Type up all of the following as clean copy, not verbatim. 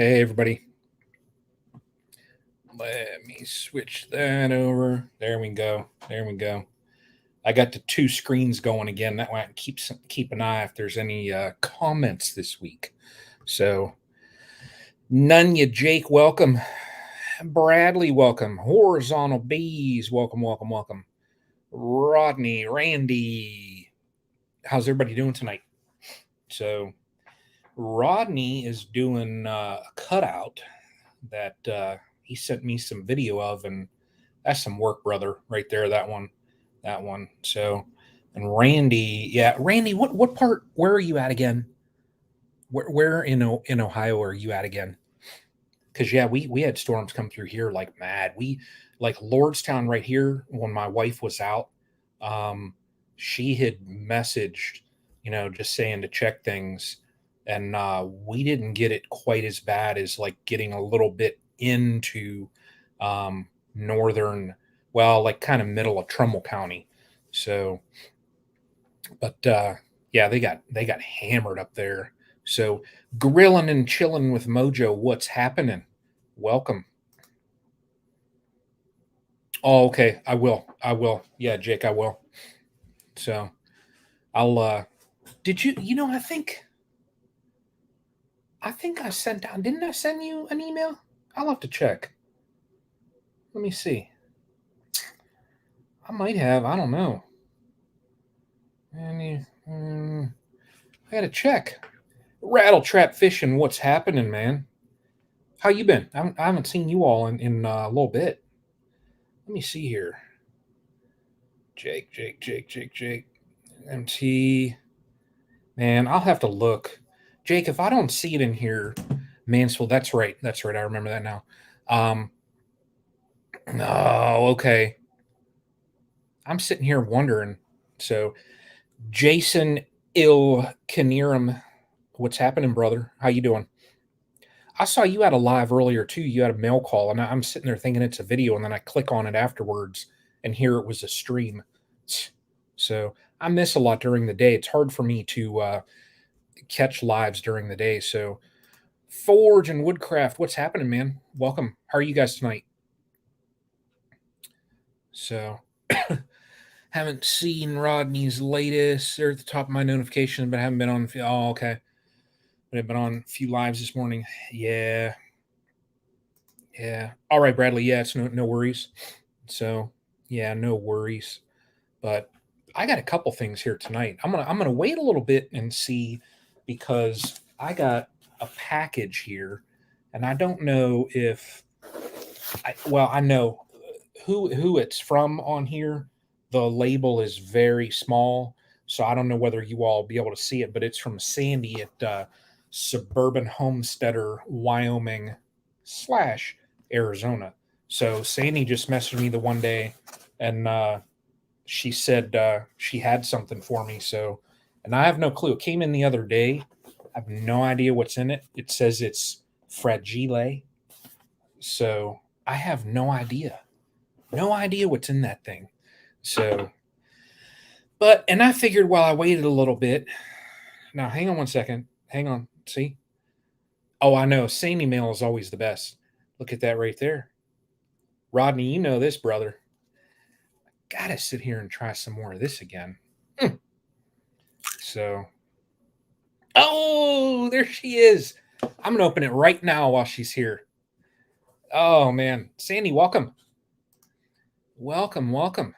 Hey, everybody. Let me switch that over. There we go. There we go. I got the two screens going again. That way I can keep an eye if there's any comments this week. So, Nunya Jake, welcome. Bradley, welcome. Horizontal Bees, welcome, welcome, welcome. Rodney, Randy. How's everybody doing tonight? So, Rodney is doing a cutout that he sent me some video of, and that's some work, brother, right there. That one. So, and Randy, yeah, Randy, what part? Where are you at again? Where in Ohio are you at again? Because yeah, we had storms come through here like mad. We like Lordstown right here when my wife was out. Um, she had messaged, just saying to check things, and we didn't get it quite as bad as like getting a little bit into northern, well, like kind of middle of Trumbull County. So, but yeah, they got hammered up there. So grilling and chilling with Mojo, what's happening? Welcome. Oh, okay. I will. Yeah, Jake, I will. So I'll did you I think I sent out, didn't I send you an email? I'll have to check. Let me see. I might have, I don't know. I gotta check. Rattle trap fishing, what's happening, man? How you been? I haven't seen you all in a little bit. Let me see here. Jake. MT. Man, I'll have to look. Jake, if I don't see it in here, Mansfield, that's right. That's right. I remember that now. Oh, okay. I'm sitting here wondering. So, Jason Ilkaniram, what's happening, brother? How you doing? I saw you had a live earlier too. You had a mail call, and I'm sitting there thinking it's a video, and then I click on it afterwards, and here it was a stream. So I miss a lot during the day. It's hard for me to catch lives during the day. So Forge and Woodcraft, what's happening, man? Welcome. How are you guys tonight? So haven't seen Rodney's latest. They're at the top of my notification, but I haven't been on. Oh, okay. But I've been on a few lives this morning. Yeah. Yeah. All right, Bradley. Yeah, it's no worries. So yeah, no worries. But I got a couple things here tonight. I'm gonna wait a little bit and see, because I got a package here, and I don't know if I know who it's from on here. The label is very small, so I don't know whether you all will be able to see it, but it's from Sandi at Suburban Homesteader, Wyoming / Arizona. So Sandi just messaged me the one day, and she said she had something for me. So, and I have no clue. It came in the other day. I have no idea what's in it. It says it's fragile. So I have no idea. No idea what's in that thing. So, and I figured while I waited a little bit. Now, hang on one second. Hang on. See? Oh, I know. Sandi mail is always the best. Look at that right there. Rodney, you know this, brother. Gotta sit here and try some more of this again. So, oh, there she is. I'm gonna open it right now while she's here. Oh man, Sandi, welcome. Welcome.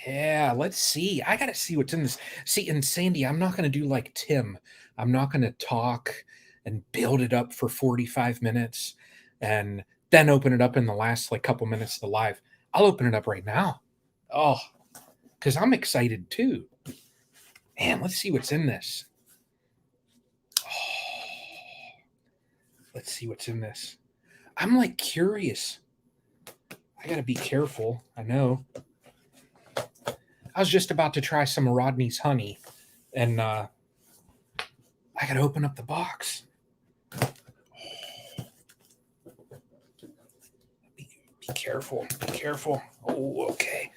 Yeah, let's see. I gotta see what's in this. See, and Sandi, I'm not gonna do like Tim. I'm not gonna talk and build it up for 45 minutes and then open it up in the last like couple minutes of the live. I'll open it up right now. Oh, because I'm excited too. Man, let's see what's in this. Oh, let's see what's in this. I'm like curious. I gotta be careful. I know. I was just about to try some Rodney's honey, and I gotta open up the box. Be careful. Be careful. Oh, okay.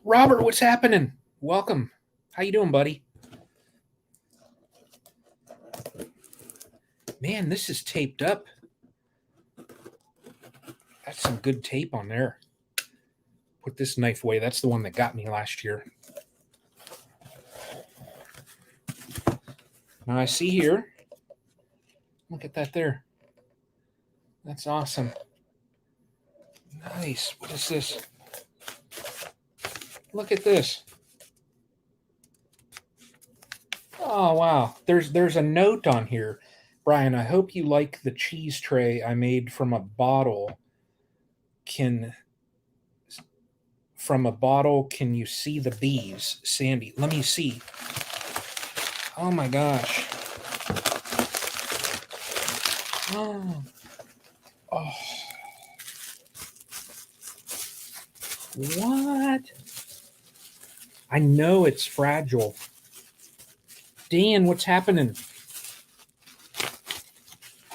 Robert, what's happening? Welcome. How you doing, buddy? Man, this is taped up. That's some good tape on there. Put this knife away. That's the one that got me last year. Now I see here. Look at that there. That's awesome. Nice. What is this? Look at this. Oh, wow. There's a note on here. Brian, I hope you like the cheese tray I made from a bottle. Can you see the bees? Sandi, let me see. Oh my gosh. Oh. Oh. What? I know it's fragile. Dan, what's happening?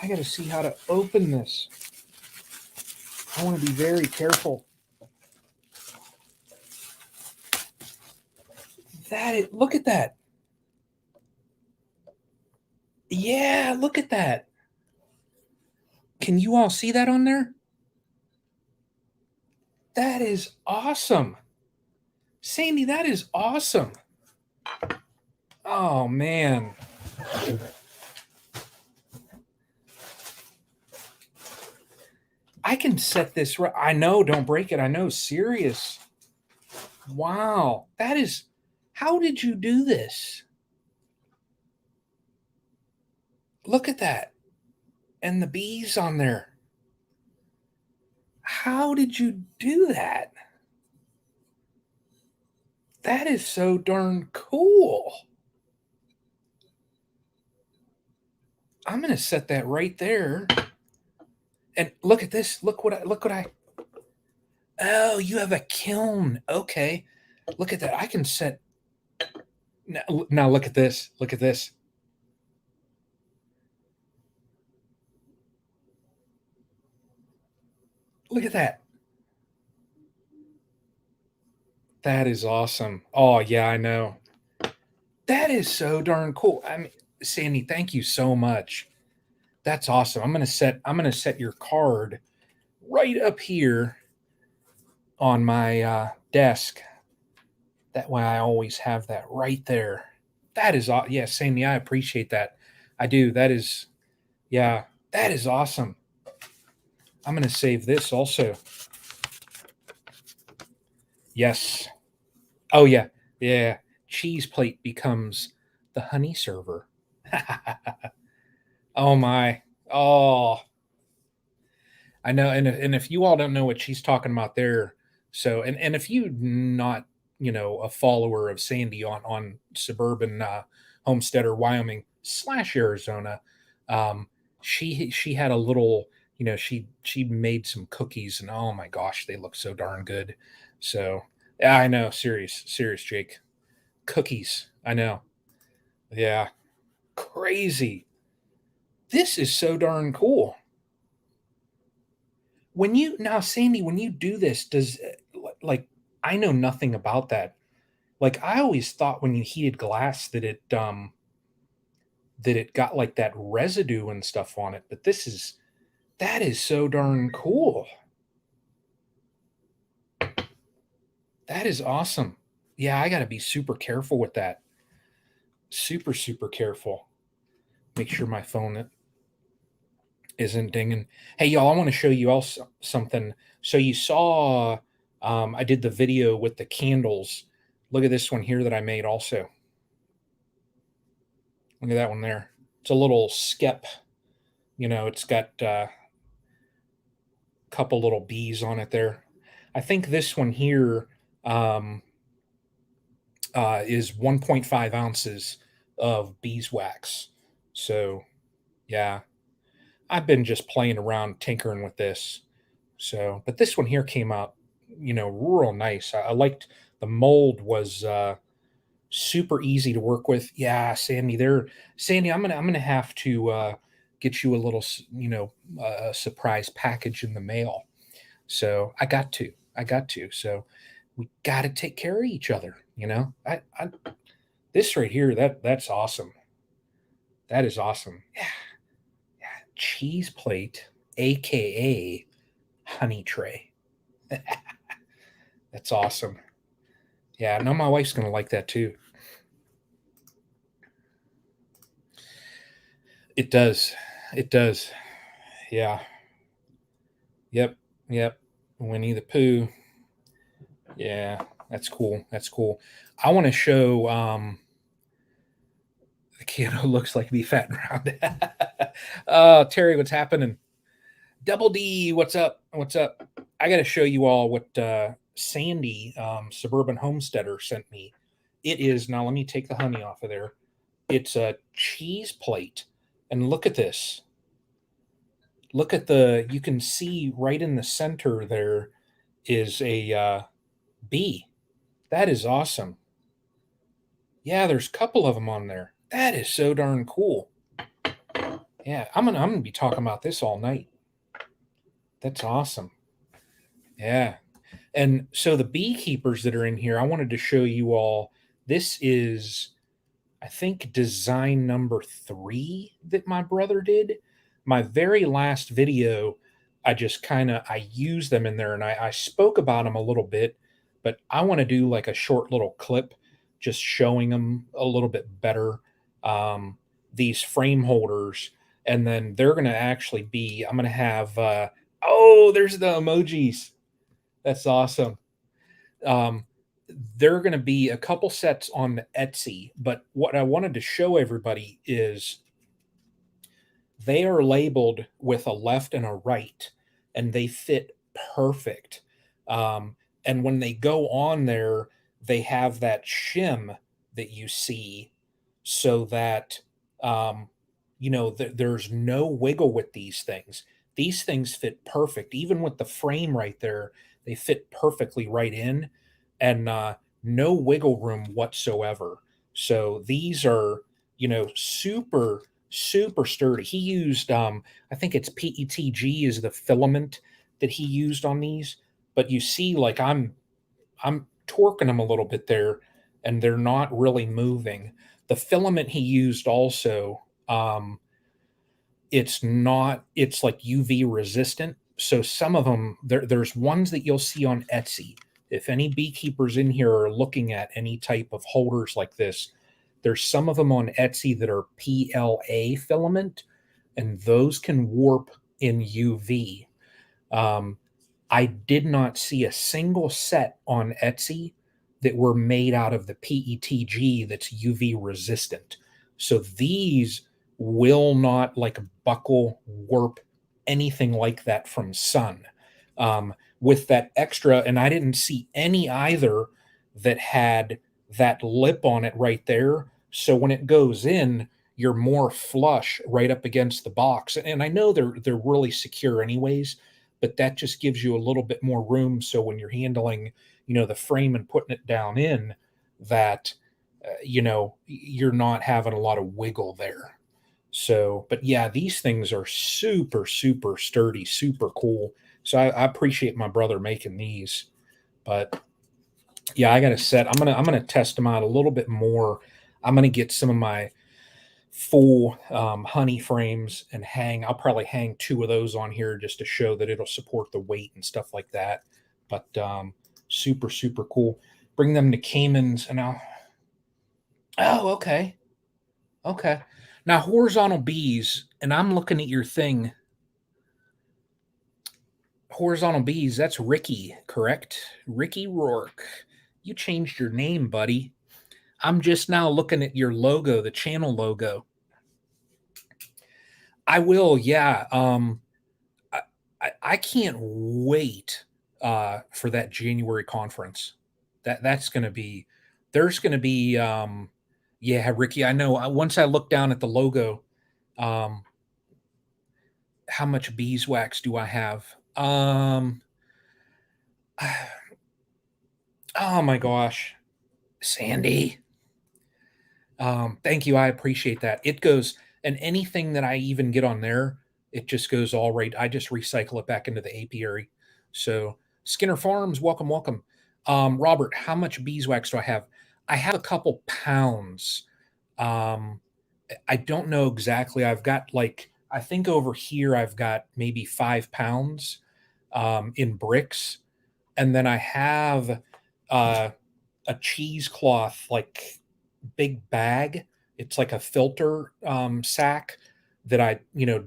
I got to see how to open this. I want to be very careful. Look at that. Yeah, look at that. Can you all see that on there? That is awesome. Sandi, that is awesome. Oh, man. I can set this right. I know, don't break it. I know, serious. Wow. How did you do this? Look at that. And the bees on there. How did you do that? That is so darn cool. I'm going to set that right there. And look at this. Look what I. Oh, you have a kiln. Okay. Look at that. I can set. Now look at this. Look at this. Look at that. That is awesome. Oh, yeah, I know. That is so darn cool. I mean, Sandi, thank you so much. That's awesome. I'm gonna set your card right up here on my desk. That way I always have that right there. That is yeah, Sandi, I appreciate that. I do. That is awesome. I'm gonna save this also. Yes. Oh yeah. Yeah. Cheese plate becomes the honey server. Oh my. Oh, I know. And if you all don't know what she's talking about there, so and if you not a follower of Sandi on suburban homesteader Wyoming / Arizona, she had a little she made some cookies and oh my gosh they look so darn good. So yeah, I know. Serious, Jake. Cookies. I know. Yeah, crazy. This is so darn cool. Sandi, when you do this, does like I know nothing about that. Like I always thought when you heated glass that it got like that residue and stuff on it, but that is so darn cool. That is awesome. Yeah, I got to be super careful with that. Super careful. Make sure my phone isn't dinging. Hey, y'all, I want to show you also something. So you saw I did the video with the candles. Look at this one here that I made also. Look at that one there. It's a little skep. It's got a couple little bees on it there. I think this one here is 1.5 ounces of beeswax. So, yeah, I've been just playing around tinkering with this. So, but this one here came out, real nice. I liked the mold was super easy to work with. Yeah, Sandi, I'm gonna have to get you a little, surprise package in the mail. So I got to. So we got to take care of each other. This right here, that's awesome. That is awesome. Yeah, cheese plate, aka honey tray. That's awesome. Yeah, I know my wife's gonna like that too. It does. It does. Yeah. Yep. Yep. Winnie the Pooh. Yeah, that's cool. That's cool. I want to show the kid who looks like me fat and round. Terry, what's happening? Double D, what's up? What's up? I got to show you all what Sandi, Suburban Homesteader, sent me. It is, now let me take the honey off of there. It's a cheese plate. And look at this. Look at you can see right in the center there is a bee. That is awesome. Yeah, there's a couple of them on there. That is so darn cool. Yeah, I'm gonna be talking about this all night. That's awesome. Yeah. And so the beekeepers that are in here, I wanted to show you all. This is, I think, design number 3 that my brother did. My very last video, I used them in there and I spoke about them a little bit, but I want to do like a short little clip just showing them a little bit better. These frame holders, and then they're going to actually be, I'm going to have, oh, there's the emojis. That's awesome. Um, they're going to be a couple sets on Etsy, but what I wanted to show everybody is they are labeled with a left and a right, and they fit perfect. Um, and when they go on there, they have that shim that you see, so that there's no wiggle with these things. These things fit perfect, even with the frame right there. They fit perfectly right in, and no wiggle room whatsoever. So these are, super sturdy. He used, I think it's PETG is the filament that he used on these. But you see, like I'm torquing them a little bit there, and they're not really moving. The filament he used also, it's like UV resistant. So some of them, there's ones that you'll see on Etsy. If any beekeepers in here are looking at any type of holders like this, there's some of them on Etsy that are PLA filament, and those can warp in UV. Um, I did not see a single set on Etsy that were made out of the PETG that's UV resistant. So these will not like buckle, warp, anything like that from sun. With that extra, and I didn't see any either that had that lip on it right there. So when it goes in, you're more flush right up against the box. And I know they're really secure anyways, but that just gives you a little bit more room. So when you're handling, the frame and putting it down in, that, you're not having a lot of wiggle there. So, but yeah, these things are super, super sturdy, super cool. So I appreciate my brother making these. But yeah, I got to set. I'm gonna test them out a little bit more. I'm gonna get some of my full honey frames and hang. I'll probably hang 2 of those on here just to show that it'll support the weight and stuff like that. But super, super cool. Bring them to Cayman's and I'll. Oh, okay. Okay. Now, horizontal bees, and I'm looking at your thing. Horizontal bees, that's Ricky, correct? Ricky Rourke. You changed your name, buddy. I'm just now looking at your logo, the channel logo. I will, yeah. I can't wait for that January conference. That's going to be. There's going to be. Yeah, Ricky. I know. Once I look down at the logo, um, how much beeswax do I have? Oh my gosh, Sandi. Thank you. I appreciate that. It goes, and anything that I even get on there, it just goes all right. I just recycle it back into the apiary. So Skinner Farms, welcome, welcome. Robert, how much beeswax do I have? I have a couple pounds. Um, I don't know exactly. I've got like I think over here I've got maybe 5 pounds in bricks, and then I have uh, a cheesecloth like big bag. It's like a filter sack that I,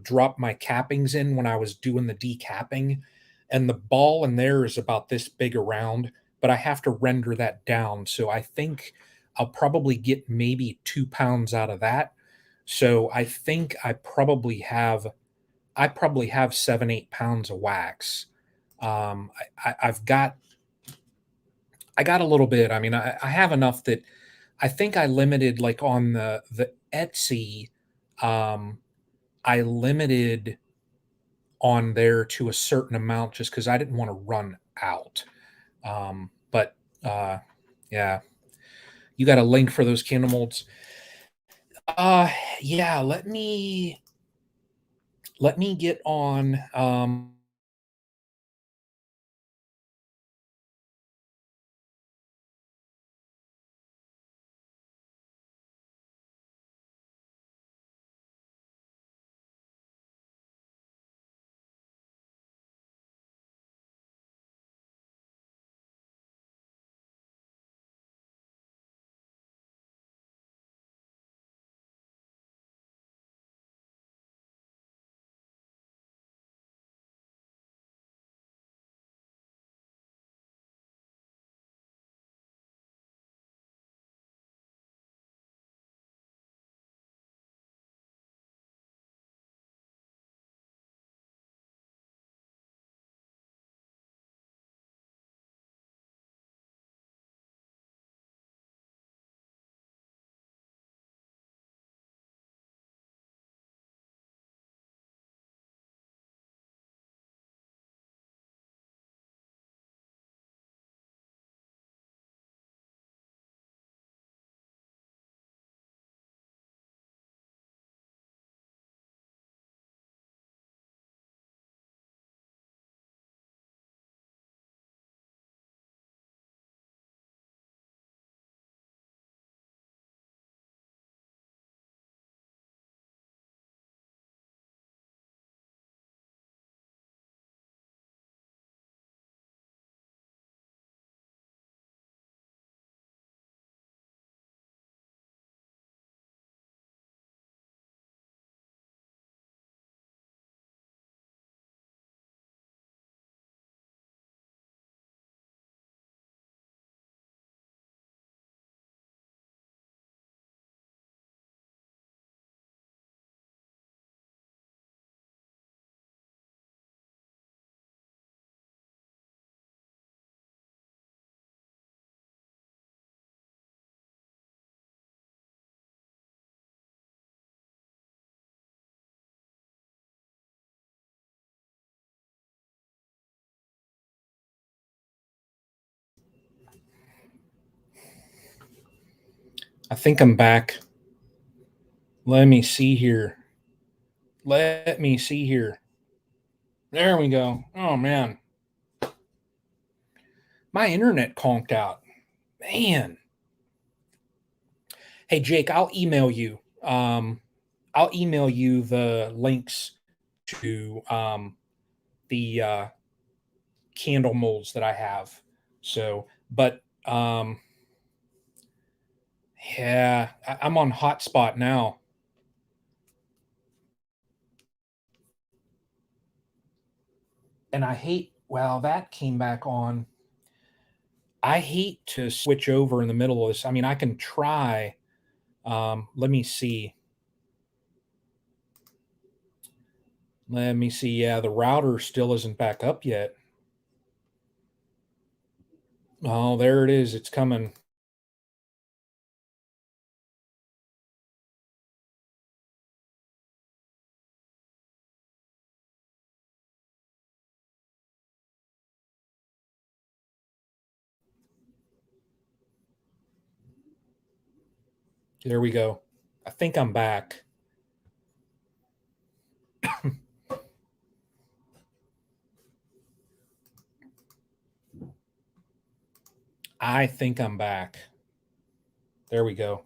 drop my cappings in when I was doing the decapping. And the ball in there is about this big around, but I have to render that down. So I think I'll probably get maybe 2 pounds out of that. So I think I probably have 7, 8 pounds of wax. I've got a little bit. I mean, I have enough that I think I limited like on the Etsy, um, I limited on there to a certain amount just because I didn't want to run out. But yeah, you got a link for those candle molds. Uh yeah, let me get on I think I'm back. Let me see here. Let me see here. There we go. Oh man. My internet conked out. Man. Hey Jake, I'll email you the links to the candle molds that I have. So, but yeah, I'm on hotspot now. And I hate, well, that came back on. I hate to switch over in the middle of this. I mean, I can try. Let me see. Let me see. Yeah, the router still isn't back up yet. Oh, there it is. It's coming. There we go. I think I'm back. I think I'm back. There we go.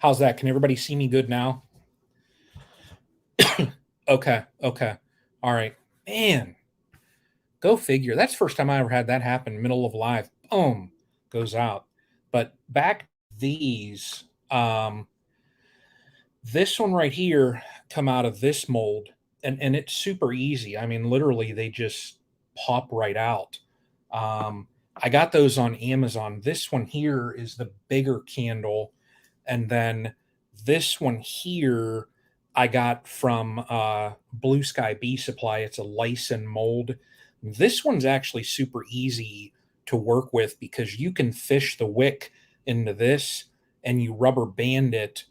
How's that? Can everybody see me good now? Okay. Okay. All right. Man, go figure. That's the first time I ever had that happen. Middle of live, boom, goes out. But back these, this one right here come out of this mold, and it's super easy. I mean, literally, they just pop right out. I got those on Amazon. This one here is the bigger candle, and then this one here I got from Blue Sky Bee Supply. It's a Lyson mold. This one's actually super easy to work with because you can fish the wick into this and you rubber band it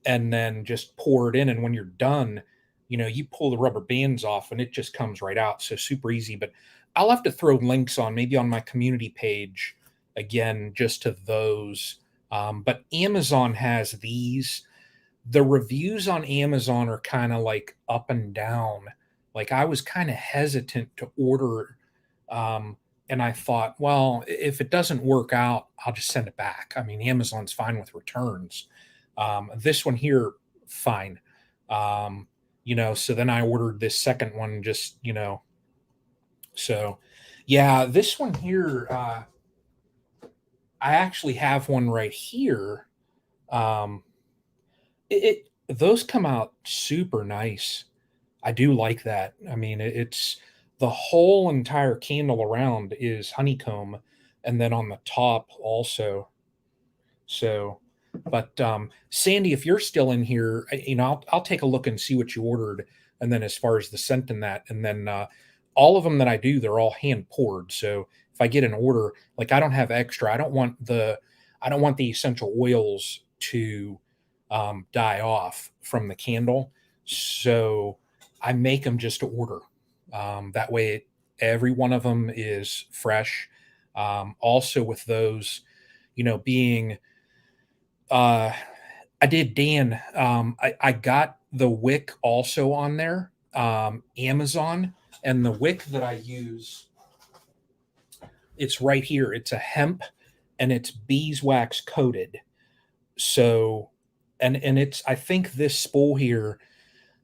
and then just pour it in. And when you're done, you pull the rubber bands off and it just comes right out. So super easy. But I'll have to throw links on maybe on my community page again, just to those. But Amazon has these. The reviews on Amazon are kind of like up and down. Like I was kind of hesitant to order. And I thought, well, if it doesn't work out, I'll just send it back. I mean, Amazon's fine with returns. This one here, fine. So then I ordered this second one, so yeah, this one here, I actually have one right here. Um, those come out super nice. I do like that. I mean, it's the whole entire candle around is honeycomb, and then on the top also. So, but Sandi, if you're still in here, I'll take a look and see what you ordered, and then as far as the scent and that, and then all of them that I do, they're all hand poured. So if I get an order, like I don't have extra, I don't want the essential oils to die off from the candle. So I make them just to order. That way, every one of them is fresh. Also, with those, being I did Dan. I got the wick also on there, Amazon, and the wick that I use, it's right here. It's a hemp, and it's beeswax coated. So, and it's I think this spool here,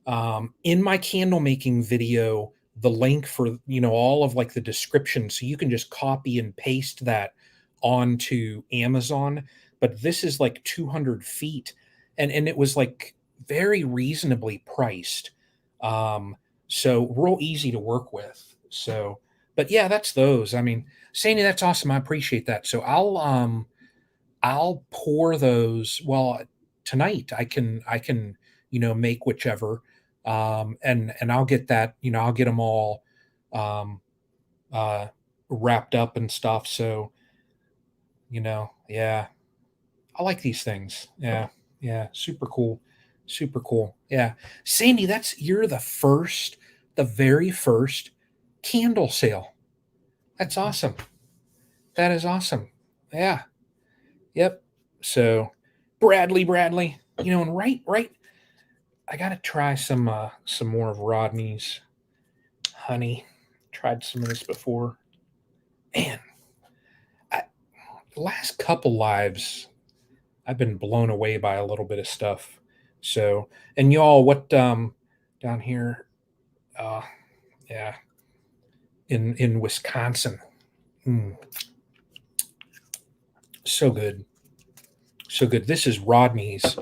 in my candle making video, the link for all of like the description, so you can just copy and paste that onto Amazon. But this is like 200 feet, and it was like very reasonably priced, so real easy to work with. So, but yeah, that's those. I mean, Sandy, that's awesome. I appreciate that. So I'll pour those. Well, tonight I can make whichever, and I'll get that. I'll get them all um, uh, wrapped up and stuff. So yeah, I like these things. Yeah, yeah, super cool, super cool. Yeah, Sandy, you're the very first candle sale. That's awesome. That is awesome. Yeah. Yep. So, Bradley, and right. I gotta try some more of Rodney's honey. Tried some of this before. Man, I, the last couple lives, I've been blown away by a little bit of stuff. So, and y'all, what down here? Uh, yeah, in Wisconsin, mm, so good, so good. This is Rodney's.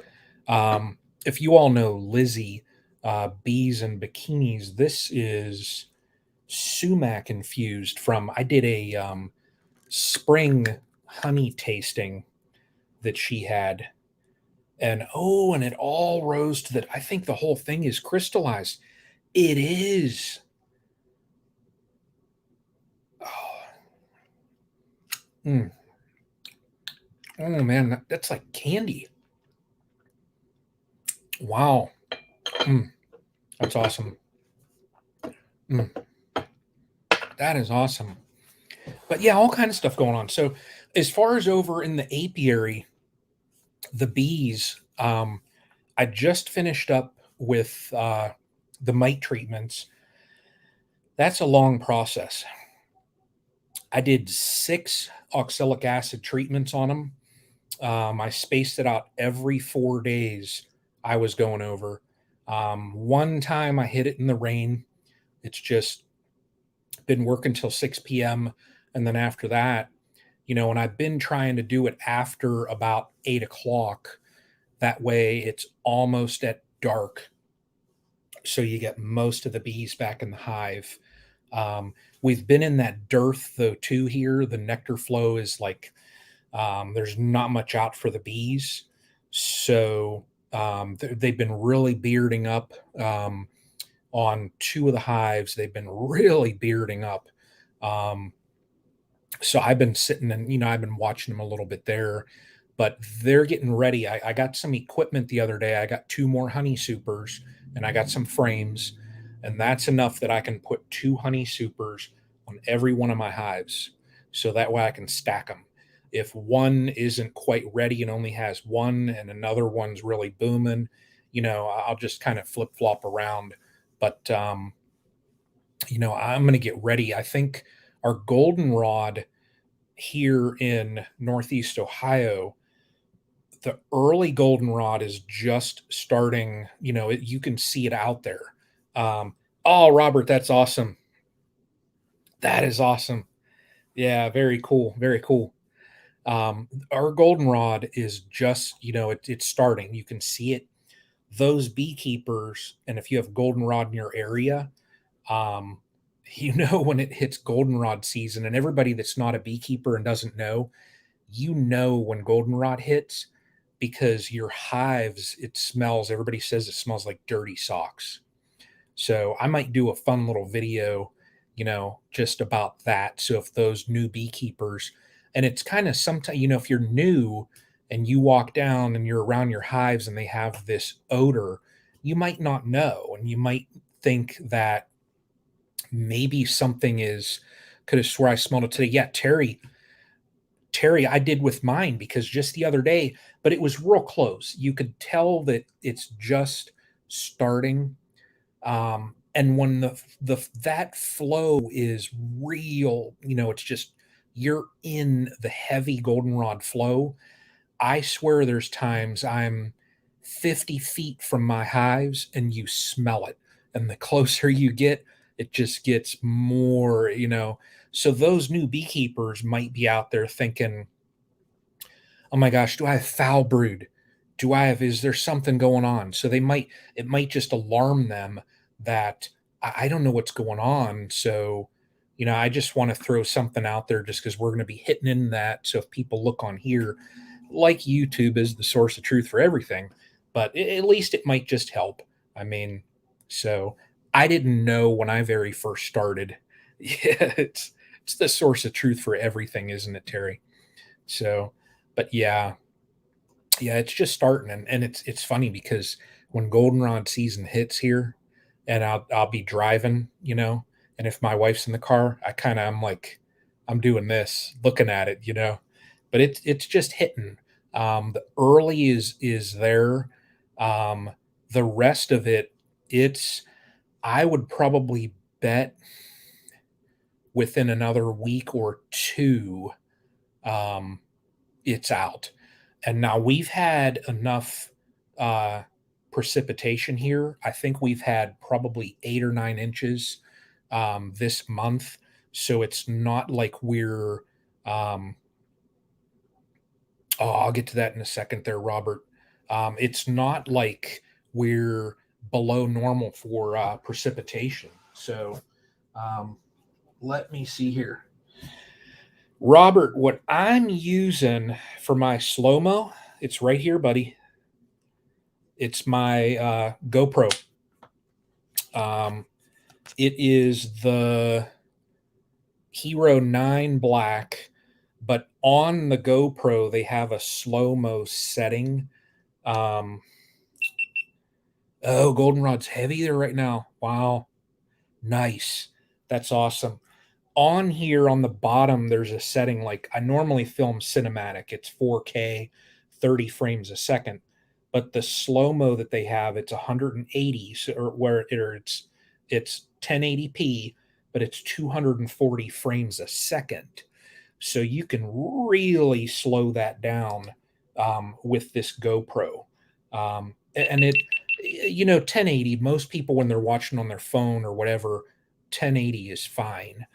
If you all know Lizzie, Bees and Bikinis, this is sumac infused from. I did a spring honey tasting that she had, and it all rose to that. I think the whole thing is crystallized. It is. Oh, mm. Oh man, that's like candy. Wow. Mm, that's awesome. Mm, that is awesome. But yeah, all kind of stuff going on. So as far as over in the apiary, the bees, I just finished up with the mite treatments. That's a long process. I did 6 oxalic acid treatments on them. I spaced it out every 4 days. I was going over. One time I hit it in the rain. It's just been working till 6 p.m. And then after that, and I've been trying to do it after about 8 o'clock. That way it's almost at dark. So you get most of the bees back in the hive. We've been in that dearth though too here. The nectar flow is like there's not much out for the bees, so they've been really bearding up on two of the hives. They've been really bearding up. Um, so I've been sitting and I've been watching them a little bit there, but they're getting ready. I got some equipment the other day. I got two more honey supers and I got some frames, and that's enough that I can put two honey supers on every one of my hives, so that way I can stack them. If one isn't quite ready and only has one, and another one's really booming, I'll just kind of flip flop around. But I'm going to get ready. I think our goldenrod here in Northeast Ohio, the early goldenrod is just starting. You can see it out there. Oh, Robert, that's awesome. That is awesome. Yeah, very cool. Very cool. Our goldenrod is just, it's starting. You can see it. Those beekeepers, and if you have goldenrod in your area, um, when it hits goldenrod season, and everybody that's not a beekeeper and doesn't know, when goldenrod hits, because your hives, everybody says it smells like dirty socks. So I might do a fun little video, just about that. So if those new beekeepers, and it's kind of sometimes, if you're new and you walk down and you're around your hives and they have this odor, you might not know. And you might think that maybe something could have swore I smelled it today. Yeah, Terry, I did with mine because just the other day, but it was real close. You could tell that it's just starting. And when that flow is real, it's just you're in the heavy goldenrod flow. I swear there's times I'm 50 feet from my hives and you smell it. And the closer you get, it just gets more. So those new beekeepers might be out there thinking, oh my gosh, do I have foul brood? Is there something going on? So it might just alarm them that I don't know what's going on. So, I just want to throw something out there just because we're going to be hitting in that. So if people look on here, like YouTube is the source of truth for everything, but at least it might just help. I mean, so I didn't know when I very first started. Yeah, it's the source of truth for everything, isn't it, Terry? So, but yeah, it's just starting, and it's funny because when goldenrod season hits here, and I'll be driving, and if my wife's in the car, I'm like, I'm doing this, looking at it, but it's just hitting. The early is there. Um, the rest of it, it's I would probably bet within another week or two, um, it's out. And now we've had enough uh, precipitation here. I think we've had probably 8 or 9 inches this month. So it's not like we're, um, oh, I'll get to that in a second there, Robert. It's not like we're below normal for precipitation. So um, let me see here. Robert, what I'm using for my slow mo, it's right here, buddy. It's my GoPro. Um, it is the Hero 9 Black, but on the GoPro, they have a slow mo setting. Um, oh, goldenrod's heavy there right now. Wow. Nice. That's awesome. On here on the bottom, there's a setting like I normally film cinematic. It's 4K, 30 frames a second. But the slow mo that they have, it's 180, or it's 1080p, but it's 240 frames a second. So you can really slow that down with this GoPro. And it, 1080, most people when they're watching on their phone or whatever, 1080 is fine.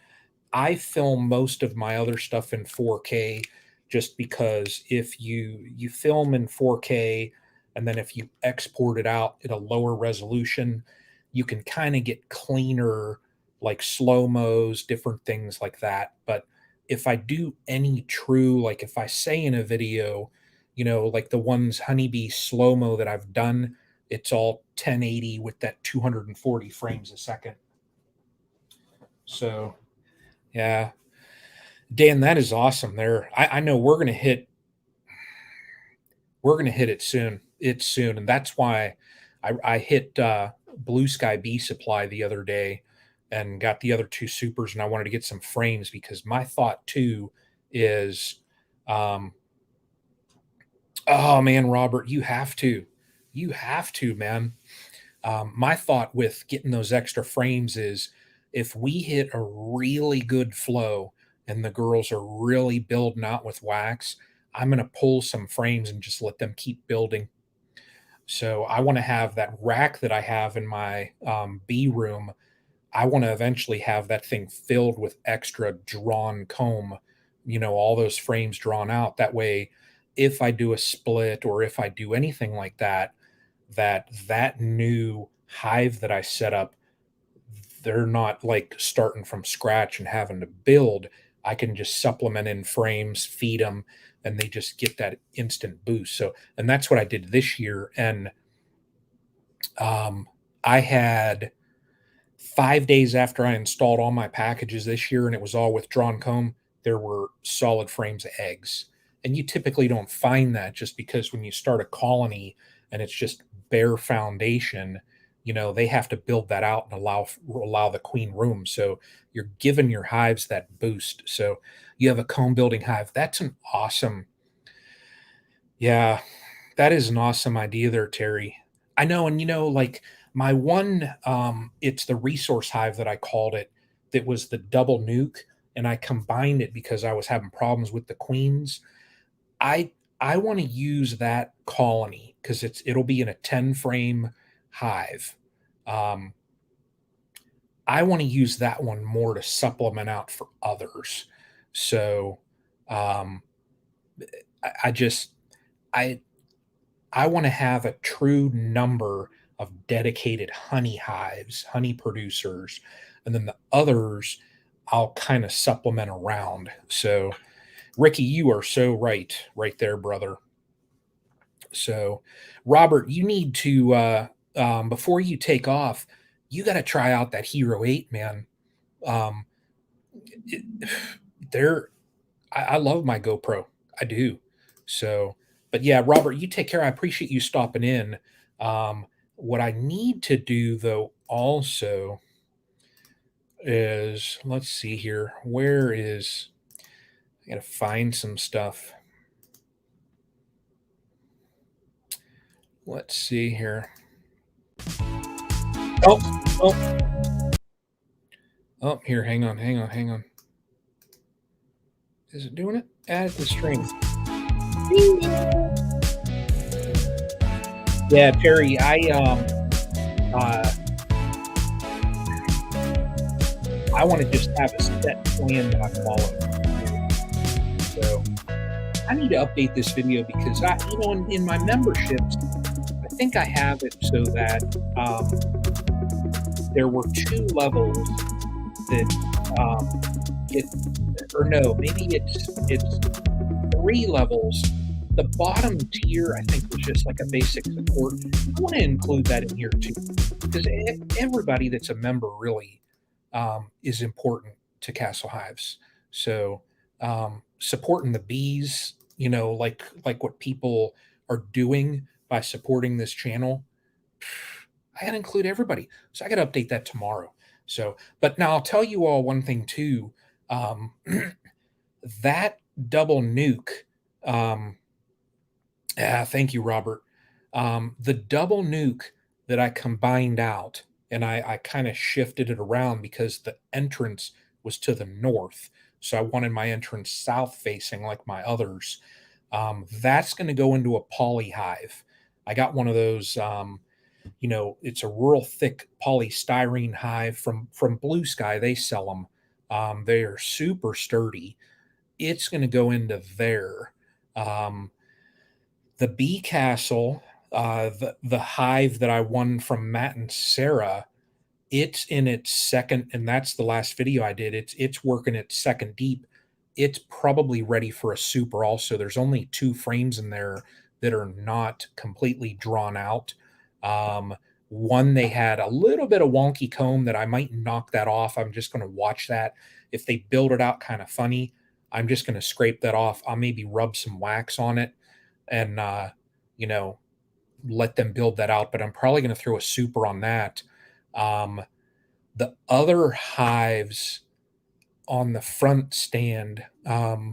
I film most of my other stuff in 4K just because if you film in 4K and then if you export it out at a lower resolution, you can kind of get cleaner like slow-mos, different things like that. But if I do any true, like if I say in a video, like the ones honeybee slow-mo that I've done, it's all 1080 with that 240 frames a second. So, yeah, Dan, that is awesome. There, I know we're gonna hit it soon. It's soon, and that's why I hit Blue Sky Bee Supply the other day and got the other two supers, and I wanted to get some frames because my thought too is, um, oh man, Robert, you have to, man. My thought with getting those extra frames is if we hit a really good flow and the girls are really building out with wax, I'm going to pull some frames and just let them keep building. So I want to have that rack that I have in my bee room. I want to eventually have that thing filled with extra drawn comb, all those frames drawn out. That way, if I do a split or if I do anything like that, that new hive that I set up, they're not like starting from scratch and having to build. I can just supplement in frames, feed them, and they just get that instant boost. So, and that's what I did this year. And I had 5 days after I installed all my packages this year, and it was all with drawn comb, there were solid frames of eggs. And you typically don't find that just because when you start a colony and it's just bare foundation, they have to build that out and allow the queen room. So you're giving your hives that boost. So you have a comb building hive. That's an awesome, yeah, that is an awesome idea there, Terry. I know, and like my one, it's the resource hive that I called it, that was the double nuke, and I combined it because I was having problems with the queens. I I want to use that colony because it'll be in a 10 frame hive. Um, I want to use that one more to supplement out for others. So um, I just I I want to have a true number of dedicated honey hives, honey producers, and then the others I'll kind of supplement around. So, Ricky, you are so right there, brother. So, Robert, you need to before you take off, you got to try out that Hero 8, man. Um, it, they're I love my GoPro. I do. So, but yeah, Robert, you take care. I appreciate you stopping in. What I need to do though also is let's see here. Where is I gotta find some stuff. Let's see here. Oh, oh, oh, here, hang on. Is it doing it? Add the string. Yeah, Terry, uh I want to just have a set plan that I follow. So I need to update this video because in my memberships, I think I have it so that there were two levels that it, or no, maybe it's three levels. The bottom tier, I think, was just like a basic support. I want to include that in here too, because everybody that's a member really is important to Castle Hives. So supporting the bees, like what people are doing by supporting this channel, I got to include everybody. So I got to update that tomorrow. So, but now I'll tell you all one thing too. Um, that double nuke. Um, thank you, Robert. The double nuke that I combined out and I kind of shifted it around because the entrance was to the north. So I wanted my entrance south facing like my others. That's going to go into a poly hive. I got one of those. It's a real thick polystyrene hive from Blue Sky. They sell them. They are super sturdy. It's going to go into there. Um, the bee castle, the hive that I won from Matt and Sarah, it's in its second, and that's the last video I did. It's working its second deep. It's probably ready for a super also. There's only 2 frames in there that are not completely drawn out. Um, One, they had a little bit of wonky comb that I might knock that off. I'm just going to watch that. If they build it out kind of funny, I'm just going to scrape that off. I'll maybe rub some wax on it and, you know, let them build that out. But I'm probably going to throw a super on that. Um, the other hives on the front stand, I've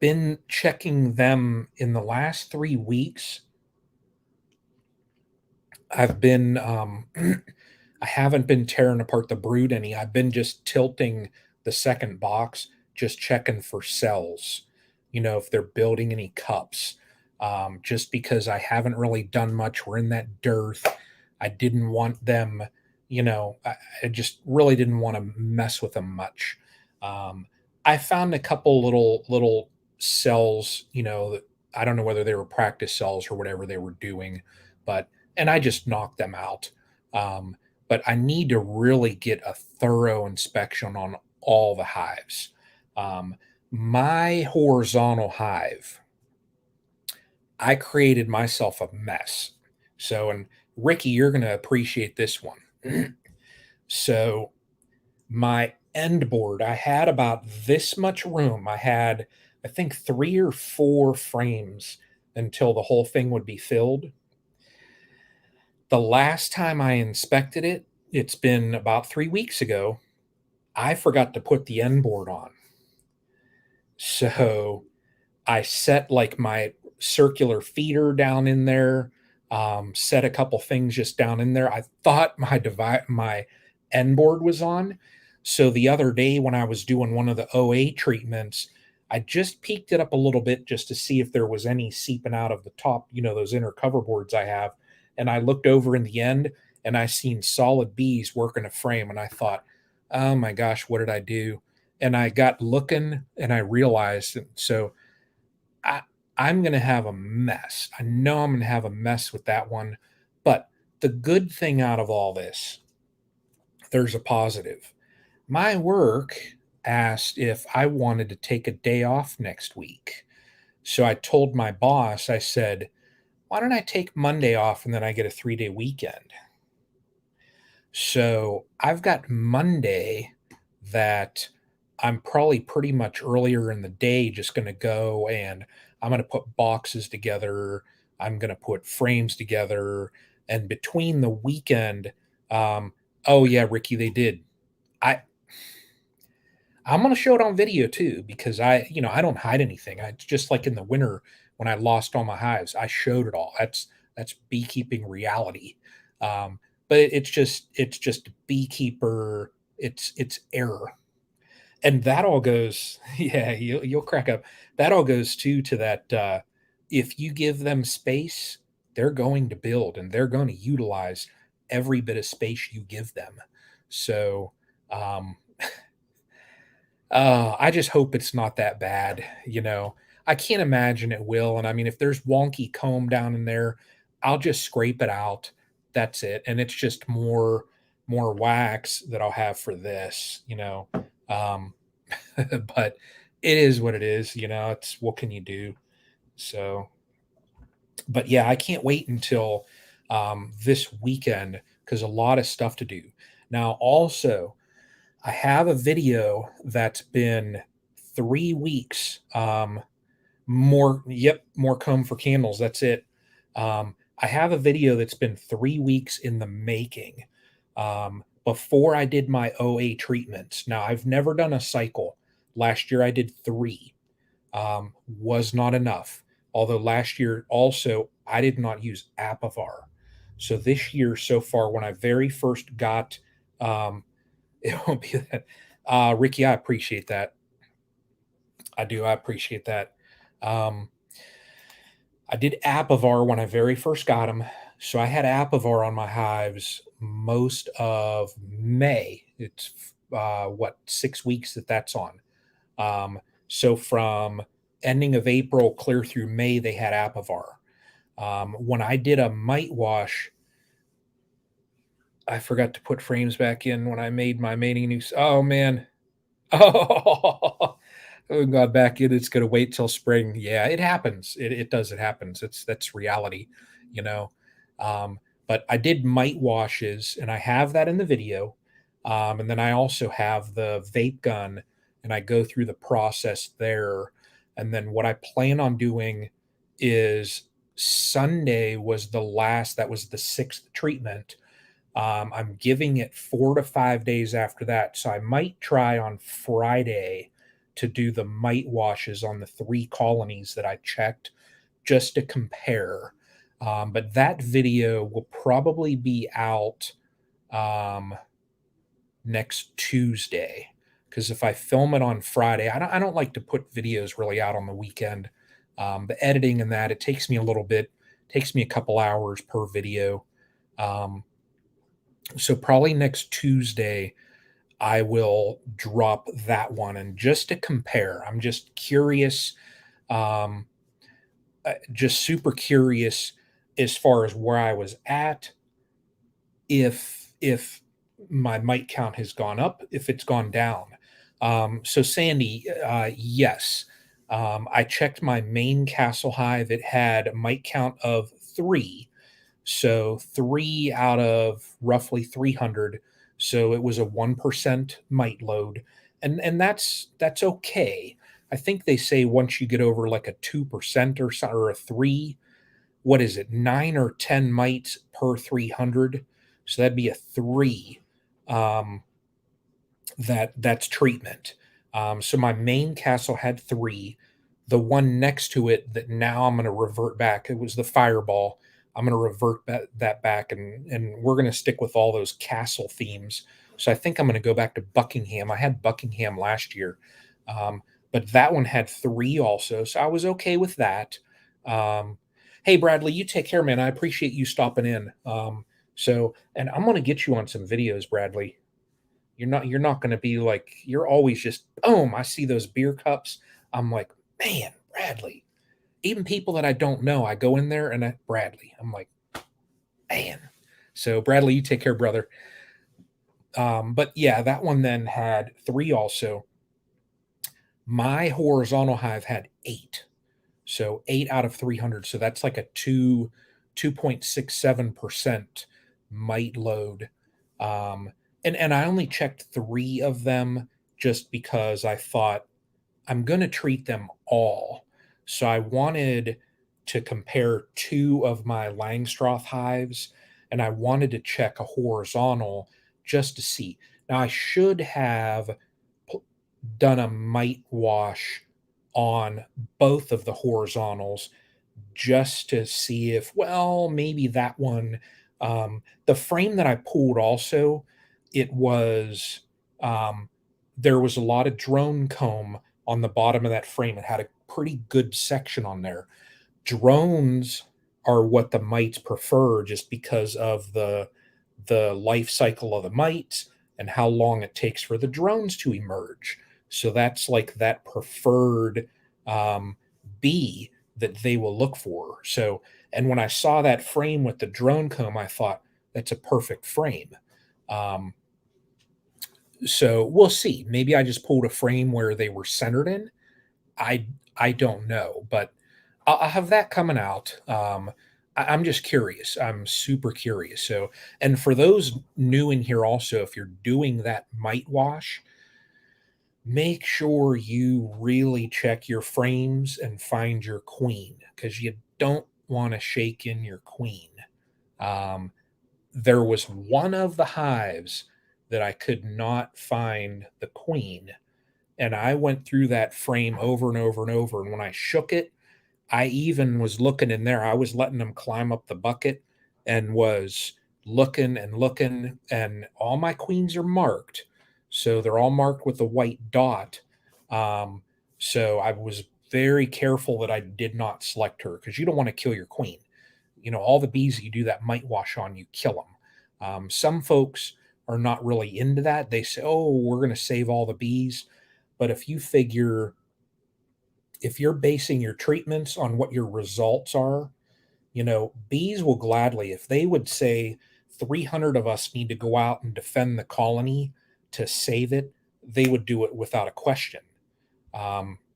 been checking them in the last 3 weeks. I've been I haven't been tearing apart the brood any. I've been just tilting the second box, just checking for cells, if they're building any cups. Just because I haven't really done much. We're in that dearth. I didn't want them, I just really didn't want to mess with them much. Um, I found a couple little cells, that I don't know whether they were practice cells or whatever they were doing, but and I just knocked them out. Um, but I need to really get a thorough inspection on all the hives. Um, my horizontal hive, I created myself a mess. So, and Ricky, you're going to appreciate this one. So, my end board, I had about this much room. I had, I think, 3 or 4 frames until the whole thing would be filled. The last time I inspected it, it's been about 3 weeks ago, I forgot to put the end board on. So I set like my circular feeder down in there, set a couple things just down in there. I thought my end board was on. So the other day when I was doing one of the OA treatments, I just peeked it up a little bit just to see if there was any seeping out of the top, those inner cover boards I have. And I looked over in the end and I seen solid bees working a frame. And I thought, oh my gosh, what did I do? And I got looking and I realized, so I, I'm going to have a mess. I know I'm going to have a mess with that one. But the good thing out of all this, there's a positive. My work asked if I wanted to take a day off next week. So I told my boss, I said, why don't I take Monday off and then I get a 3-day weekend? So I've got Monday that I'm probably pretty much earlier in the day just going to go and I'm going to put boxes together. I'm going to put frames together. And between the weekend, oh yeah, Ricky, they did. I I'm going to show it on video too because I don't hide anything. It's just like in the winter when I lost all my hives, I showed it all. That's beekeeping reality. But it's just beekeeper. It's error, and that all goes. Yeah, you'll crack up. That all goes too to that. If you give them space, they're going to build and they're going to utilize every bit of space you give them. So. Um, I just hope it's not that bad. I can't imagine it will, and I mean, if there's wonky comb down in there, I'll just scrape it out. That's it, and it's just more wax that I'll have for this. Um, but it is what it is. It's what can you do? So, but yeah, I can't wait until this weekend because a lot of stuff to do. Now, also, I have a video that's been 3 weeks. More comb for candles. That's it. I have a video that's been 3 weeks in the making. Before I did my OA treatments. Now, I've never done a cycle. Last year I did 3. Was not enough. Although last year also I did not use Apivar. So this year so far, when I very first got it won't be that. Ricky, I appreciate that. I do. I appreciate that. Um, I did Apivar when I very first got them. So I had Apivar on my hives most of May. It's what, 6 weeks that's on. So from ending of April clear through May, they had Apivar. When I did a mite wash, I forgot to put frames back in when I made my mating noose. Oh man. Oh, oh God, back in. It's gonna wait till spring. Yeah, it happens. It does. It happens. That's reality, you know. Um, but I did mite washes, and I have that in the video. And then I also have the vape gun, and I go through the process there. And then what I plan on doing is Sunday was the last. That was the sixth treatment. I'm giving it 4 to 5 days after that. So I might try on Friday to do the mite washes on the 3 colonies that I checked just to compare. But that video will probably be out um, next Tuesday. Because if I film it on Friday, I don't like to put videos really out on the weekend. The editing and that, it takes me a little bit, takes me a couple hours per video. Um, so probably next Tuesday, I will drop that one. And just to compare, I'm just curious, um, just super curious as far as where I was at, if my mite count has gone up, if it's gone down. So Sandy, yes, I checked my main castle hive. It had a mite count of 3. So 3 out of roughly 300. So it was a 1% mite load. And that's okay. I think they say once you get over like a 2% or so, or a 3, what is it, 9 or 10 mites per 300. So that'd be a 3. Um, that's treatment. So my main castle had 3. The one next to it that now I'm going to revert back, it was the fireball. I'm going to revert that back, and we're going to stick with all those castle themes. So I think I'm going to go back to Buckingham. I had Buckingham last year, um, but that one had 3 also, so I was okay with that. Um, hey Bradley, you take care, man. I appreciate you stopping in. And I'm going to get you on some videos, Bradley. You're not going to be like, you're always just boom. I see those beer cups. I'm like, man, Bradley. Even people that I don't know, I go in there and Bradley. I'm like, man. So Bradley, you take care, brother. But yeah, that one then had 3 also. My horizontal hive had 8. So 8 out of 300. So that's like a 2.67% mite load. And I only checked 3 of them just because I thought I'm going to treat them all. So I wanted to compare 2 of my Langstroth hives, and I wanted to check a horizontal just to see. Now I should have done a mite wash on both of the horizontals just to see if, well, maybe that one, the frame that I pulled also, it was, um, there was a lot of drone comb on the bottom of that frame. It had a pretty good section on there. Drones are what the mites prefer just because of the life cycle of the mites and how long it takes for the drones to emerge. So that's like that preferred um, bee that they will look for. So, and when I saw that frame with the drone comb, I thought that's a perfect frame. Um, so we'll see. Maybe I just pulled a frame where they were centered in. I I don't know, but I'll have that coming out. I'm just curious. I'm super curious. So, and for those new in here, also, if you're doing that mite wash, make sure you really check your frames and find your queen because you don't want to shake in your queen. Um, there was one of the hives that I could not find the queen, and I went through that frame over and over and over. And when I shook it, I even was looking in there. I was letting them climb up the bucket and was looking and looking, and all my queens are marked. So they're all marked with a white dot. Um, So I was very careful that I did not select her because you don't want to kill your queen. All the bees that you do that might wash on you, kill them. Some folks are not really into that. They say, oh, we're going to save all the bees. But if you're basing your treatments on what your results are, bees will gladly, if they would say 300 of us need to go out and defend the colony to save it, they would do it without a question.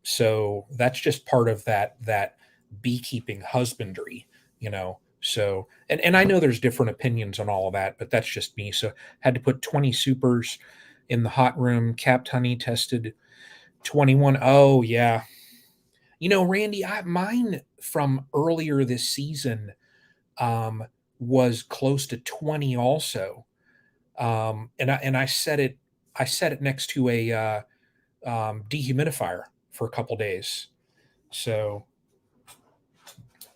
So that's just part of that beekeeping husbandry, So and I know there's different opinions on all of that, but that's just me. So had to put 20 supers in the hot room, capped honey tested 21. Oh yeah. Randy, mine from earlier this season um was close to 20 also. And I set it next to a dehumidifier for a couple days. So,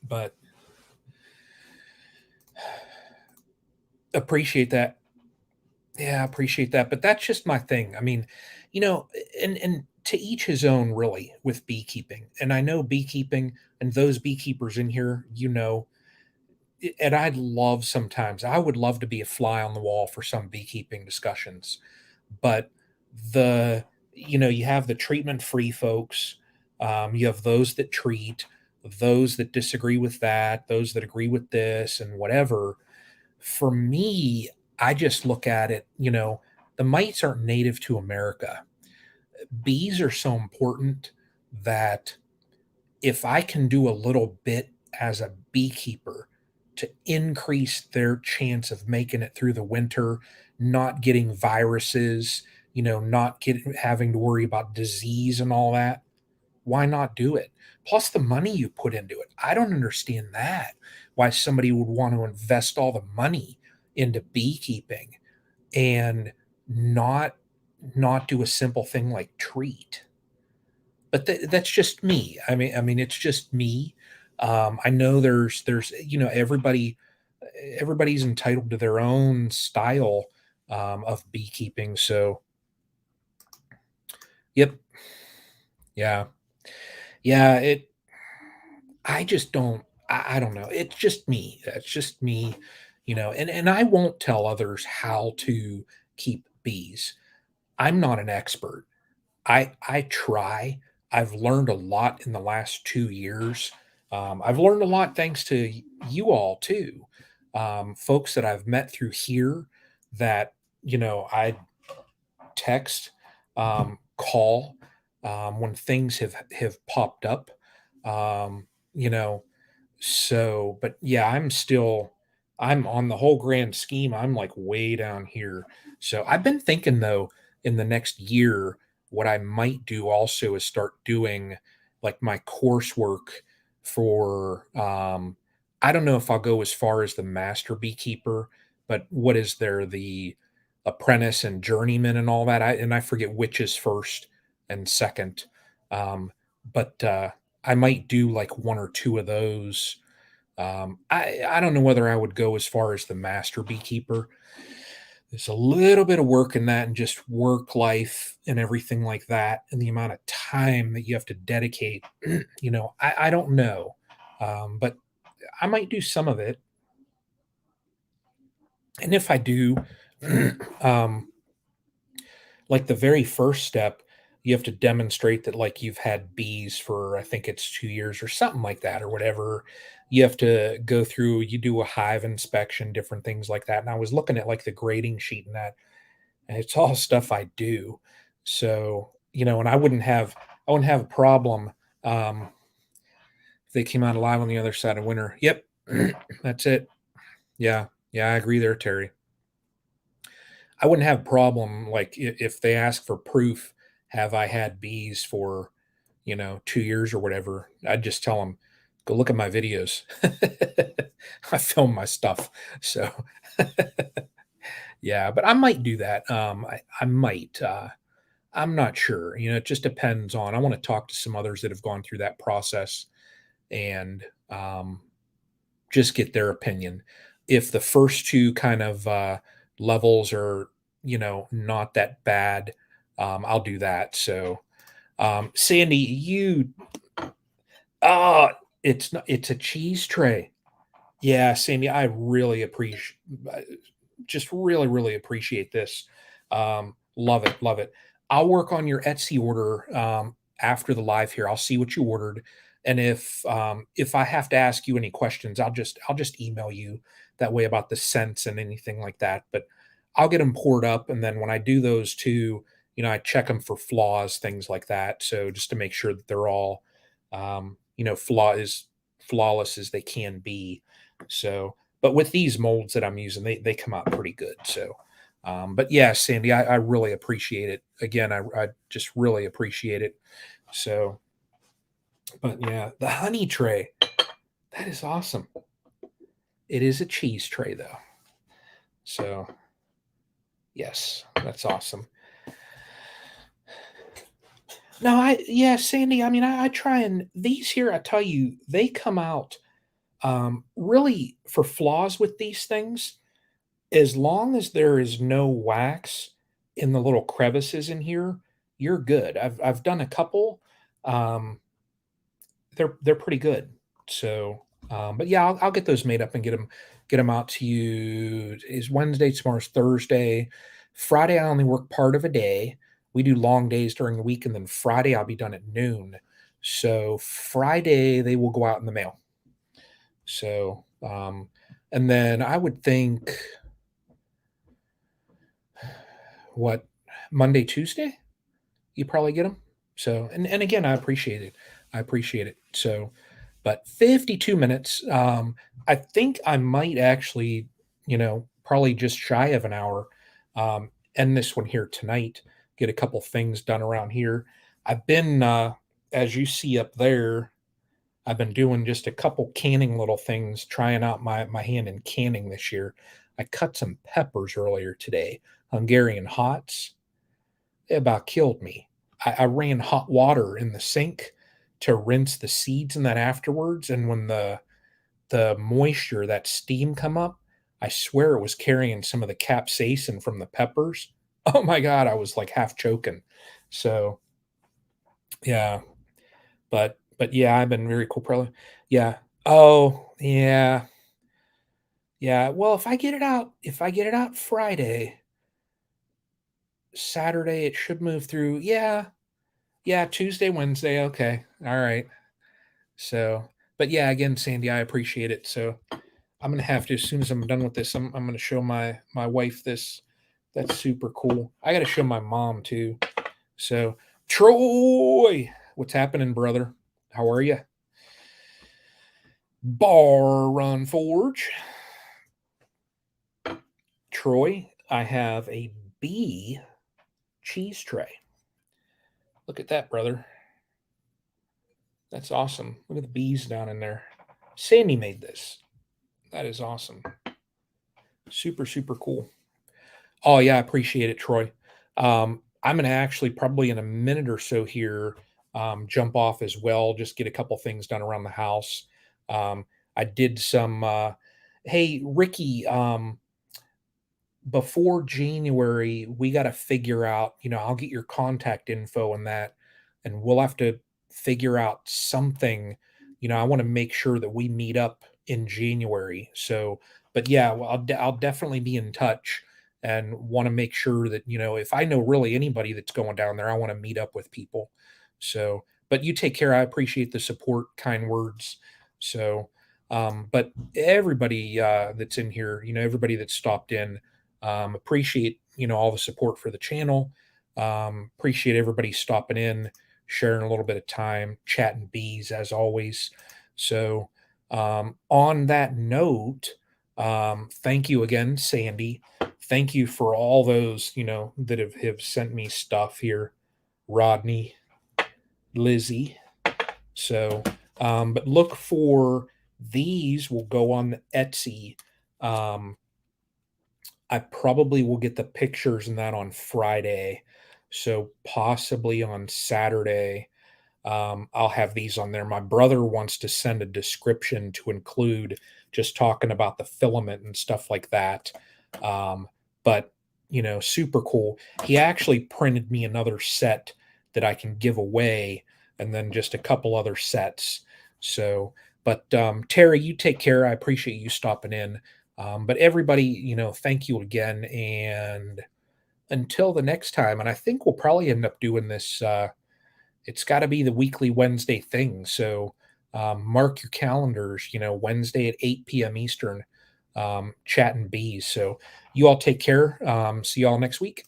but appreciate that. Yeah, appreciate that. But that's just my thing. I mean, and to each his own, really, with beekeeping. And I know beekeeping and those beekeepers in here, and I would love to be a fly on the wall for some beekeeping discussions. But you have the treatment free folks, you have those that treat, those that disagree with that, those that agree with this, and whatever. For me, I just look at it, the mites aren't native to America. Bees are so important that if I can do a little bit as a beekeeper to increase their chance of making it through the winter, not getting viruses, not having to worry about disease and all that, why not do it? Plus the money you put into it. I don't understand that. Why somebody would want to invest all the money into beekeeping and not not do a simple thing like treat. But that's just me. I mean, it's just me. I know there's everybody's entitled to their own style of beekeeping. So, yep, yeah, yeah. I just don't. I don't know. It's just me. It's just me. And I won't tell others how to keep bees. I'm not an expert. I try. I've learned a lot in the last 2 years. I've learned a lot thanks to you all too, folks that I've met through here that I text, call when things have popped up. You know, but yeah, I'm on the whole grand scheme, I'm like way down here. So I've been thinking though, in the next year, what I might do also is start doing like my coursework for I don't know if I'll go as far as the master beekeeper, but what is there, the apprentice and journeyman and all that. I forget which is first and second. But I might do like one or two of those. I don't know whether I would go as far as the master beekeeper. There's a little bit of work in that and just work life and everything like that, and the amount of time that you have to dedicate. I don't know, but I might do some of it. And if I do, um, like the very first step, you have to demonstrate that like you've had bees for, I think it's 2 years or something like that or whatever. You have to go through, you do a hive inspection, different things like that. And I was looking at like the grading sheet and that, and it's all stuff I do. So, and I wouldn't have a problem if they came out alive on the other side of winter. Yep. That's it. Yeah. Yeah, I agree there, Terry. I wouldn't have a problem like if they ask for proof, have I had bees for, 2 years or whatever. I'd just tell them, go look at my videos. I film my stuff. So yeah, but I might do that. I might. I'm not sure. It just depends on. I want to talk to some others that have gone through that process and just get their opinion. If the first two kind of levels are, not that bad, I'll do that. So, Sandi, uh, it's a cheese tray. Yeah, Sandi, I really appreciate, just really, really appreciate this. Love it, love it. I'll work on your Etsy order after the live here. I'll see what you ordered, and if I have to ask you any questions, I'll just email you that way about the scents and anything like that. But I'll get them poured up, and then when I do those too, I check them for flaws, things like that. So just to make sure that they're all, flawless as they can be. So, but with these molds that I'm using, they come out pretty good. So, but yeah, Sandi, I really appreciate it. Again, I just really appreciate it. So, but yeah, the honey tray, that is awesome. It is a cheese tray though. So, yes, that's awesome. No, yeah, Sandi, I mean, I try, and these here, I tell you, they come out really for flaws with these things. As long as there is no wax in the little crevices in here, you're good. I've done a couple. Um, they're pretty good. So, but yeah, I'll get those made up and get them out to you. Is Wednesday, tomorrow's Thursday. Friday, I only work part of a day. We do long days during the week, and then Friday I'll be done at noon. So Friday they will go out in the mail. So, and then I would think what, Monday, Tuesday, you probably get them. So, and again, I appreciate it. I appreciate it. So, but 52 minutes. I think I might actually, probably just shy of an hour, end this one here tonight. Get a couple things done around here. I've been, as you see up there, I've been doing just a couple canning little things, trying out my hand in canning this year. I cut some peppers earlier today, Hungarian hots. It about killed me. I ran hot water in the sink to rinse the seeds in that afterwards, and when the moisture, that steam come up, I swear it was carrying some of the capsaicin from the peppers. Oh my god, I was like half choking. So yeah, but yeah, I've been very cool. Probably, yeah. Oh yeah, yeah. Well, if I get it out Friday, Saturday it should move through. Yeah, yeah. Tuesday, Wednesday. Okay, all right. So, but yeah, again, Sandi, I appreciate it. So I'm gonna have to, as soon as I'm done with this, I'm gonna show my wife this. That's super cool. I got to show my mom too. So, Troy, what's happening, brother? How are you? Bar Run Forge. Troy, I have a bee cheese tray. Look at that, brother. That's awesome. Look at the bees down in there. Sandi made this. That is awesome. Super, super cool. Oh yeah, I appreciate it, Troy. I'm gonna actually probably in a minute or so here jump off as well. Just get a couple things done around the house. I did some. Hey, Ricky. Before January, we got to figure out. I'll get your contact info and that, and we'll have to figure out something. I want to make sure that we meet up in January. So, but yeah, well, I'll definitely be in touch and want to make sure that, if I know really anybody that's going down there, I want to meet up with people. So, but you take care. I appreciate the support, kind words. So, but everybody that's in here, everybody that stopped in, appreciate, all the support for the channel. Appreciate everybody stopping in, sharing a little bit of time, chatting bees as always. So, on that note, thank you again, Sandi. Thank you for all those, that have sent me stuff here. Rodney, Lizzie. So, but look for these will go on the Etsy. Um, I probably will get the pictures and that on Friday. So possibly on Saturday, I'll have these on there. My brother wants to send a description to include just talking about the filament and stuff like that. But super cool. He actually printed me another set that I can give away, and then just a couple other sets. So, but Terry, you take care. I appreciate you stopping in. But everybody, thank you again. And until the next time, and I think we'll probably end up doing this. It's got to be the weekly Wednesday thing. So mark your calendars, Wednesday at 8 p.m. Eastern, chatting bees. So you all take care. See you all next week.